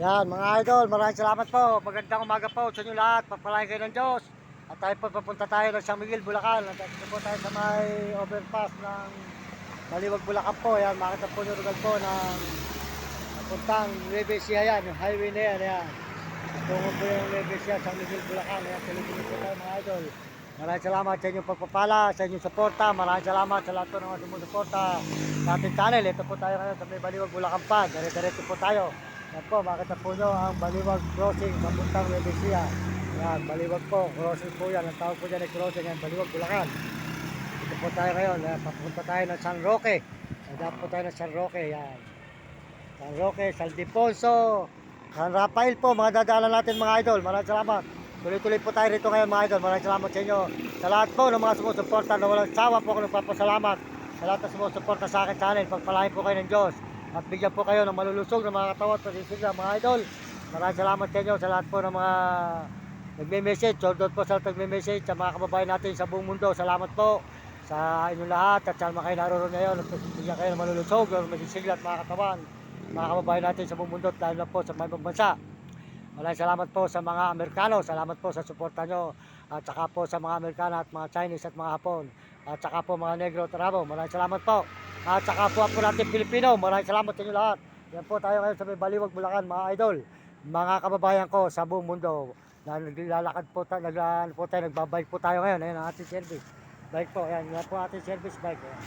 Yan mga idol, maraming salamat po. Magandang umaga po sa inyo lahat. Pagpalain kayo ng Diyos. At tayo po papunta tayo ng San Miguel, Bulacan. At dito po tayo sa may overpass ng Baliwag, Bulacan po. Yan, makita po yung lugar po ng papuntang Nueva Ecija yan. Yung highway na yan. Yan. Tungo po yung Nueva Ecija, San Miguel, Bulacan. Yan, tuloy-tuloy po tayo mga idol. Maraming salamat sa inyong pagpapala, sa inyong suporta. Maraming salamat sa lahat po ng mga sumusuporta sa ating channel. Ito po tayo ngayon sa may Baliwag, Bulacan pa. Dire-diretso po tayo. Yan po, makita po nyo ang Baliwag Crossing sa puntang Nueva Ecija. Yan, Baliwag po, crossing po yan. Ang tawag po dyan ay crossing yan, Baliwag, Bulacan. Ito po tayo ngayon, papunta tayo ng San Roque. Nadaan po tayo ng San Roque, yan. San Roque, San Ildefonso, San Rafael po, mga dadaanan natin mga idol. Maraming salamat. Tuloy-tuloy po tayo rito ngayon mga idol. Maraming salamat sa inyo. Sa lahat po ng mga sumusuporta na walang sawa po ako nagpapasalamat. Sa lahat na sumusuporta sa akin channel, pagpalain po kayo ng Diyos. At bigyan po kayo ng malulusog ng mga katawan at pasisigla mga idol. Maraming salamat sa inyo sa lahat po ng mga nagme-message. Shoutout po sa nagme-message sa mga kababayan natin sa buong mundo. Salamat po sa inyong lahat at saan kayo naroon ngayon. At bigyan kayo ng malulusog ng masisigla at mga katawan. Mga kababayan natin sa buong mundo at lalo na po sa mga ibang bansa. Maraming salamat po sa mga Amerikano. Salamat po sa suporta nyo. At saka po sa mga Amerikano at mga Chinese at mga Hapon. At saka po mga Negro at Arabo. Maraming salamat po. At saka po natin Pilipino. Maraming salamat sa inyo lahat. Yan po tayo ngayon sa may Baliwag, Bulacan mga idol. Mga kababayan ko sa buong mundo. Na naglalakad po tayo, nagbabike po tayo ngayon. Ayan ang ating service. Bike po. Ayan, yan po ating service bike. Ayan.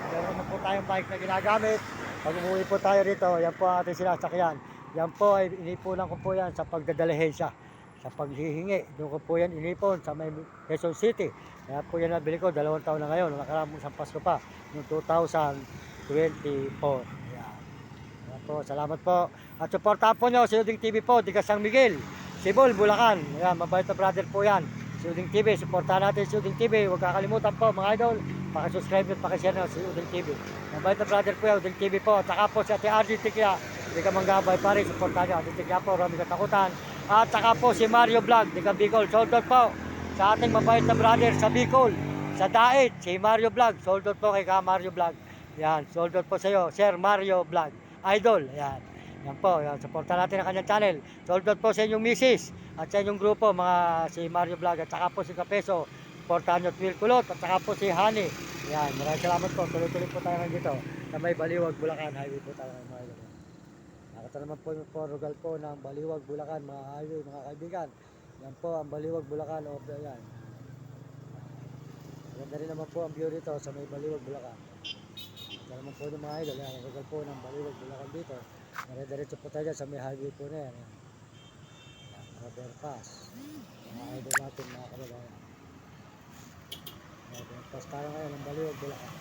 Meron na po tayong bike na ginagamit. Pag umuwi po tayo rito, yan po ang ating sinasakyan. Yan po ay inipunan ko po yan sa pagdadalihensya, sa paghihingi. Doon ko po yan inipon sa may Quezon City. Kaya po yan nabili ko, 2 taon na ngayon. Nakaraang isang Pasko pa, noong 2024. Yan. Yan po, salamat po. At supportahan po nyo si Uding TV po, Diga San Miguel, Sibol, Bulacan. Yan, mabait na brother po yan. Si Uding TV, supportahan natin si Uding TV. Huwag kakalimutan po mga idol, pakisubscribe at pakishare na si Uding TV. Mabait na brother po yan, Uding TV po. At saka po si Ate RG Tikya. Di ka manggabay pare, supportan nyo. Ate Tikya po, Rami Katakutan. At saka po si Mario Vlog, di ka Bicol. Sold out po sa ating mabait na brother sa Bicol. Sa Dait, si Mario Vlog. Sold out po kay ka Mario Vlog. Yan, sold out po sa iyo, Sir Mario Vlog. Idol, yan. Yan po, yan. Supportan natin ang kanyang channel. Sold out po sa inyong misis at sa inyong grupo, mga si Mario Vlog. At saka po si Kapeso. Supportan nyo Twil Kulot. At saka po si Honey. Yan, maraming salamat po. Tuloy-tuloy po tayo dito. Sa may Baliwag, Bulacan Highway po tayo mga idol. Nakita naman po yung Portugal po ng Baliwag, Bulacan, mga highway, mga kaibigan. Yan po ang Baliwag, Bulacan. Yan. Maganda rin naman po ang view dito sa may Baliwag, Bulacan. Nakita naman po yung mga idol. Yan, Portugal po ng Baliwag, Bulacan dito. Nare-diretso po tayo sa may highway po na yan. Yan, overpass. Mga idol natin, mga kababayan. Overpass tayo ngayon ng Baliwag, Bulacan.